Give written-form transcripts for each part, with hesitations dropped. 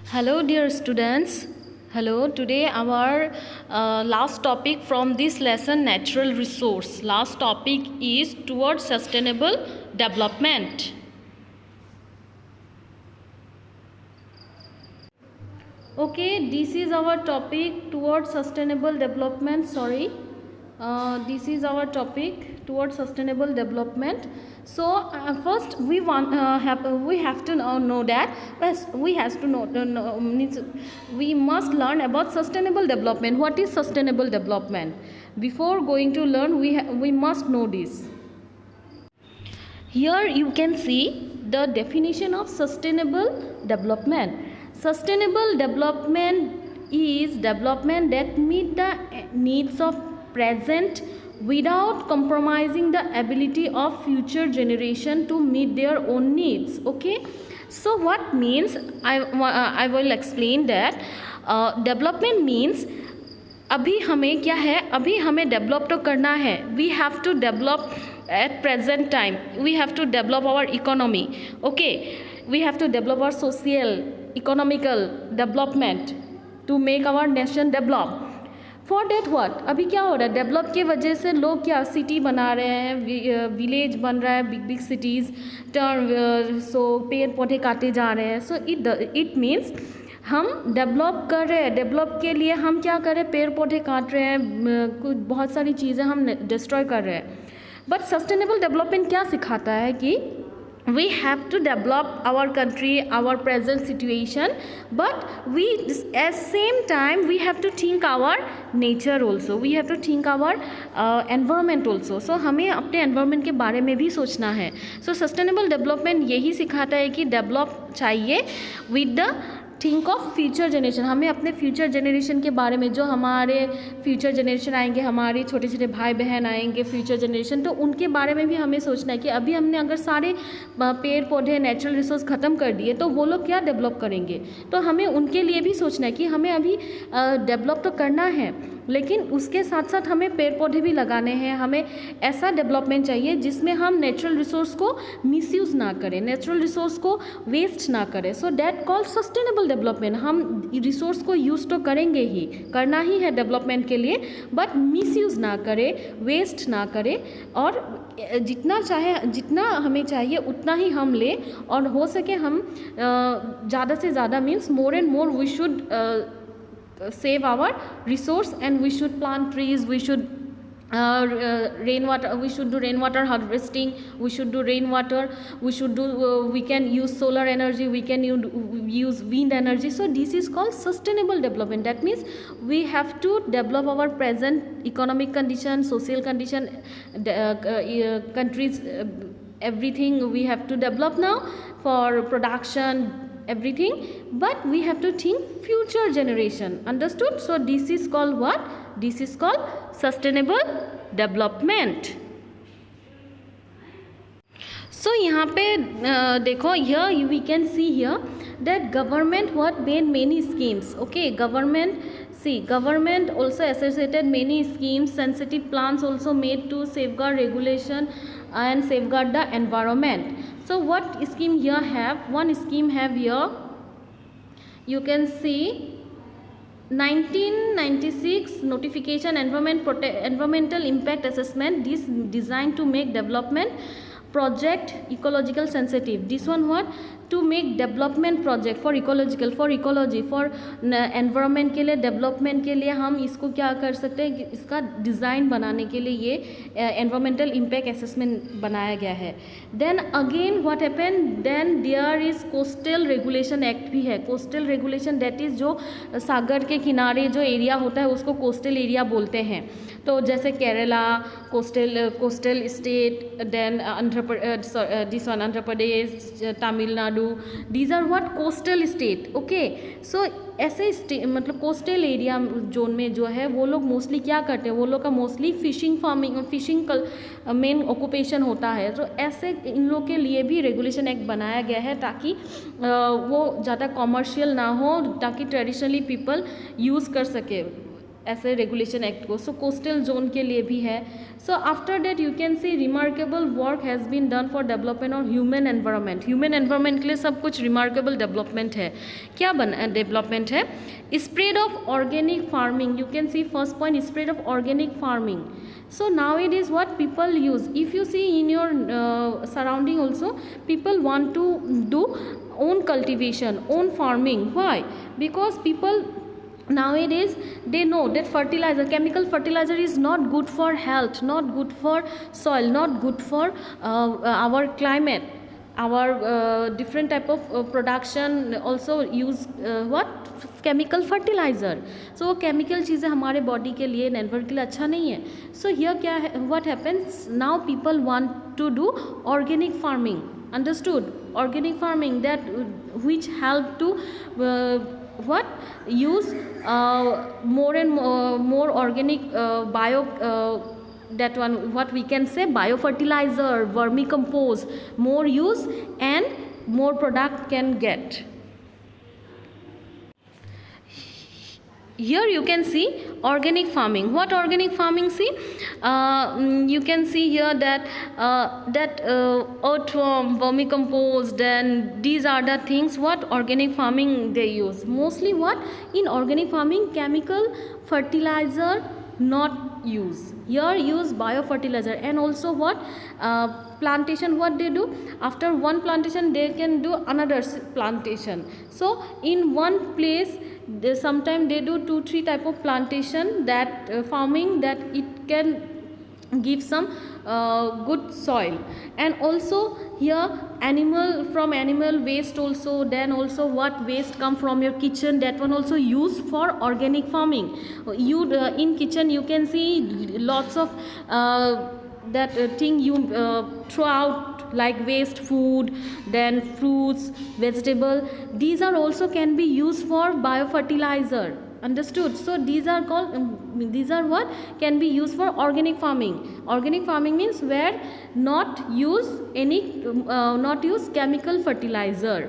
Hello, dear students. Hello, today our last topic from this lesson, natural resource. Last topic is towards sustainable development. Okay, this is our topic towards sustainable development. This is our topic towards sustainable development. So first we have to know that we have to know means we must learn about sustainable development. What is sustainable development? Before going to learn, we must know this. Here you can see the definition of sustainable development. Sustainable development is development that meet the needs of present without compromising the ability of future generation to meet their own needs. Okay, so what means I will explain that development means अभी हमें क्या है, अभी हमें develop तो करना है. We have to develop at present time. We have to develop our economy. Okay, we have to develop our social economical development to make our nation develop. For that what, अभी क्या हो रहा है, develop के वजह से लोग क्या सिटी बना रहे हैं, विलेज बन रहा है, बिग बिग सिटीज़ सो पेड़ पौधे काटे जा रहे हैं. सो इट मीन्स हम डेवलप कर रहे हैं, डेवलप के लिए हम क्या कर रहे हैं, पेड़ पौधे काट रहे हैं, कुछ बहुत सारी चीज़ें हम डिस्ट्रॉय कर रहे हैं. बट सस्टेनेबल डेवलपमेंट क्या सिखाता है कि we have to develop our country, our present situation, but we at same time we have to think our nature also, we have to think our environment also. So हमें अपने environment के बारे में भी सोचना है. So sustainable development यही सिखाता है कि develop चाहिए with the think of future generation. हमें अपने फ्यूचर जनरेशन के बारे में, जो हमारे फ्यूचर जनरेशन आएंगे, हमारे छोटे छोटे भाई बहन आएंगे फ्यूचर जनरेशन, तो उनके बारे में भी हमें सोचना है कि अभी हमने अगर सारे पेड़ पौधे नेचुरल रिसोर्स ख़त्म कर दिए तो वो लोग क्या डेवलप करेंगे. तो हमें उनके लिए भी सोचना है कि हमें अभी डेवलप तो करना है, लेकिन उसके साथ साथ हमें पेड़ पौधे भी लगाने हैं. हमें ऐसा डेवलपमेंट चाहिए जिसमें हम नेचुरल रिसोर्स को मिसयूज़ ना करें, नेचुरल रिसोर्स को वेस्ट ना करें. So that call sustainable development. हम रिसोर्स को यूज़ तो करेंगे ही, करना ही है डेवलपमेंट के लिए, बट मिसयूज़ ना करें, वेस्ट ना करें, और जितना हमें चाहिए उतना ही हम लें, और हो सके हम ज़्यादा से ज़्यादा means more and more we should save our resource, and we should plant trees, we should rainwater, we should do rainwater harvesting, we should do rainwater, we can use solar energy, we can use wind energy. So this is called sustainable development. That means we have to develop our present economic condition, social condition, countries, everything we have to develop now for production, everything, but we have to think future generation. Understood? So this is called what? This is called sustainable development. So यहाँ पे देखो, here we can see here that government what made many schemes. Okay, government also associated many schemes, sensitive plans also made to safeguard regulation and safeguard the environment. So what scheme here have? One scheme have here, you can see 1996 notification environmental impact assessment. This designed to make development project ecological sensitive. This one what? To make development project for ecological, for ecology, for environment के लिए, development के लिए हम इसको क्या कर सकते हैं कि इसका डिज़ाइन बनाने के लिए ये environmental impact assessment बनाया गया है. Then again what happened? Then there is coastal regulation act भी है. coastal regulation that is जो सागर के किनारे जो एरिया होता है उसको coastal area बोलते हैं. तो जैसे Kerala coastal state, then this one Andhra Pradesh, Tamil Nadu, these are what coastal state. Okay, so ऐसे मतलब कोस्टल एरिया जोन में जो है वो लोग मोस्टली क्या करते हैं, वो लोग का मोस्टली फिशिंग मेन ऑक्यूपेशन होता है. तो ऐसे इन लोग के लिए भी रेगुलेशन एक्ट बनाया गया है ताकि वो ज़्यादा कॉमर्शियल ना हो, ताकि ट्रेडिशनली पीपल यूज़ कर सके. ऐसे रेगुलेशन एक्ट को. सो कोस्टल जोन के लिए भी है. So after that you can see remarkable work has been done for development और ह्यूमन एनवायरनमेंट. ह्यूमन एनवायरनमेंट के लिए सब कुछ रिमार्केबल डेवलपमेंट है. क्या डेवलपमेंट है? Spread of organic farming. You can C first point, spread of organic farming. So nowadays what people use, if you see in your surrounding also, people want to do own cultivation, own farming. Why? Because people nowadays they know that fertilizer, chemical fertilizer is not good for health, not good for soil, not good for our climate, our different type of production also use what chemical fertilizer. so chemical चीज़ें हमारे body के लिए, environment के लिए अच्छा नहीं है. so here क्या है, what happens now, people want to do organic farming. understood? Organic farming, that which help to what use more and more organic bio that one, what we can say, biofertilizer, vermicompost, more use and more product can get. Here you can see organic farming. What organic farming? See, you can see here that earthworm, vermicompost, and these are the things what organic farming they use. Mostly what in organic farming, chemical fertilizer not use. Here use biofertilizer. And also what plantation, what they do, after one plantation they can do another plantation. so in one place sometimes they do 2-3 type of plantation, that farming, that it can give some good soil. And also here from animal waste also, then also what waste come from your kitchen, that one also used for organic farming. You in kitchen you can see lots of that thing you throw out, like waste food, then fruits, vegetable, these are also can be used for biofertilizer. understood? so these are called these are what can be used for organic farming. Organic farming means where not use any not use chemical fertilizer.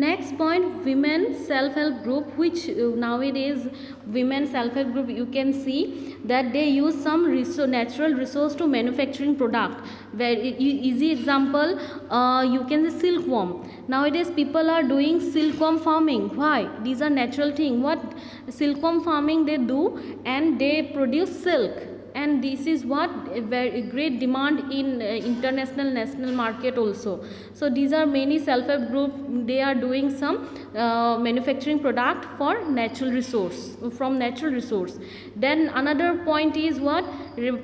Next point, women self-help group, which nowadays women self-help group you can see that they use some natural resource to manufacturing product. Very easy example, you can see silkworm. Nowadays people are doing silkworm farming. Why? These are natural thing. What silkworm farming they do, and they produce silk, and this is what a very great demand in international, national market also. so these are many self-help group, they are doing some manufacturing product for natural resource, from natural resource. Then another point is what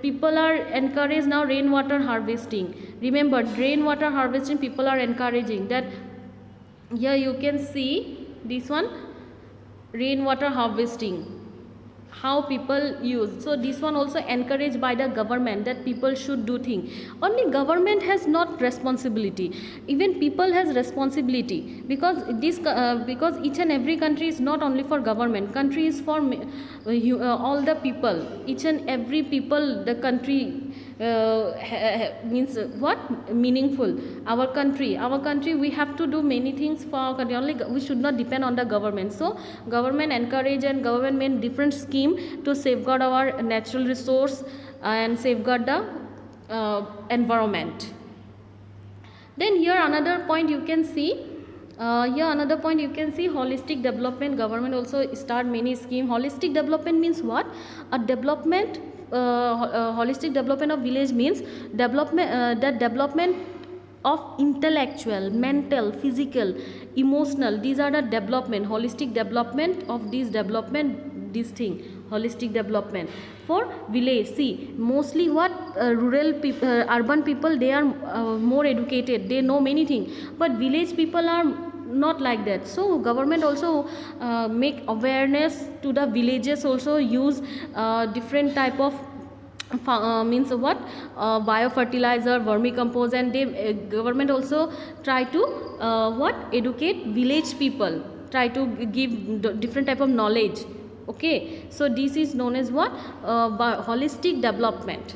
people are encouraged now, rainwater harvesting. Remember, rainwater harvesting people are encouraging. That here you can see this one, rainwater harvesting, how people use. so this one also encouraged by the government, that people should do thing. Only government has not responsibility, even people has responsibility, because this because each and every country is not only for government, country is for all the people, each and every people. The country means what meaningful, our country we have to do many things for our country. Only we should not depend on the government. so government encourage, and government made different scheme to safeguard our natural resource and safeguard the environment. Then here another point you can see, holistic development. Government also start many scheme. Holistic development means what? A development, holistic development of village means development, the development of intellectual, mental, physical, emotional, these are the development, holistic development of these development, this thing, holistic development for village. See, mostly what rural people, urban people, they are more educated, they know many things, but village people are not like that. so government also make awareness to the villages, also use different type of means what biofertilizer, vermicompost, and they government also try to what educate village people, try to give different type of knowledge. okay, so this is known as what holistic development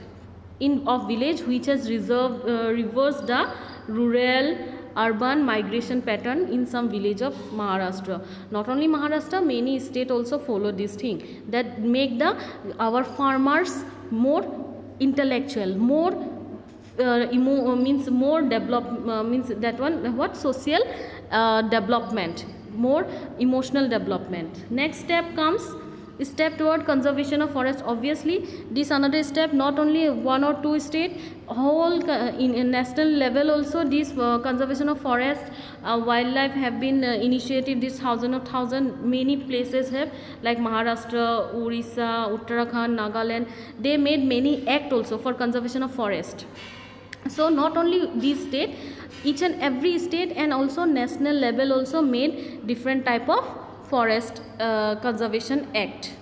in of village, which has reversed the rural urban migration pattern in some village of Maharashtra. Not only Maharashtra, many states also follow this thing, that make our farmers more intellectual, more means more develop, means that one, what, social development, more emotional development. Next step comes step toward conservation of forest. Obviously this another step, not only one or two state, whole in national level also this conservation of forest, wildlife have been initiated. This thousand many places have, like Maharashtra, Orissa, Uttarakhand, Nagaland, they made many act also for conservation of forest. So not only these state, each and every state and also national level also made different type of forest conservation act.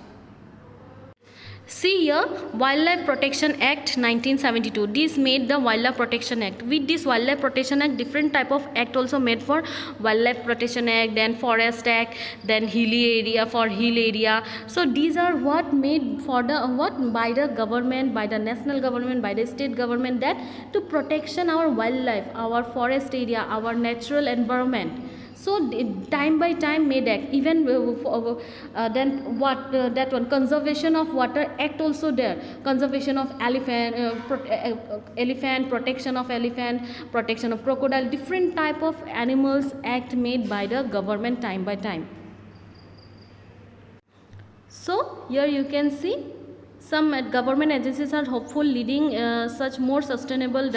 See here, Wildlife Protection Act 1972. This made the Wildlife Protection Act. With this Wildlife Protection Act, different type of act also made for Wildlife Protection Act, then Forest Act, then hilly area for hill area. So these are what made for the what by the government, by the national government, by the state government, that to protection our wildlife, our forest area, our natural environment. So time by time made act, even then what that one, conservation of water act also there, conservation of elephant, elephant, protection of elephant, protection of crocodile, different type of animals act made by the government time by time. So here you can see some government agencies are hopeful leading such more sustainable,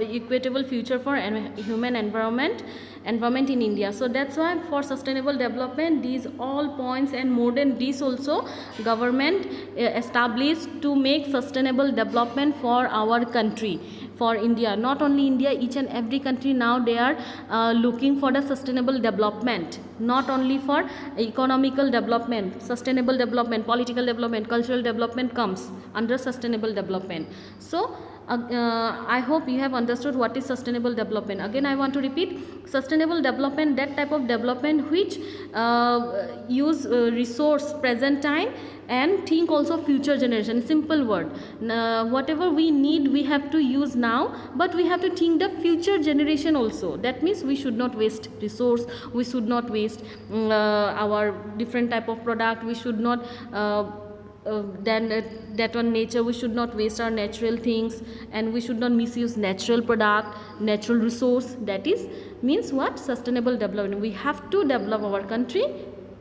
equitable future for human environment in India. So that's why for sustainable development, these all points and more than this also government established to make sustainable development for our country, for India. Not only India, each and every country now they are looking for the sustainable development, not only for economical development, sustainable development, political development, cultural development comes under sustainable development. So I hope you have understood what is sustainable development. Again I want to repeat, sustainable development, that type of development which use resource present time and think also future generation. Simple word, whatever we need we have to use now, but we have to think the future generation also. That means we should not waste resource, we should not waste our different type of product, we should not then that one nature, we should not waste our natural things, and we should not misuse natural product, natural resource. That is means what, sustainable development. We have to develop our country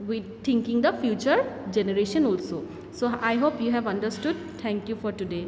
with thinking the future generation also. So I hope you have understood. Thank you for today.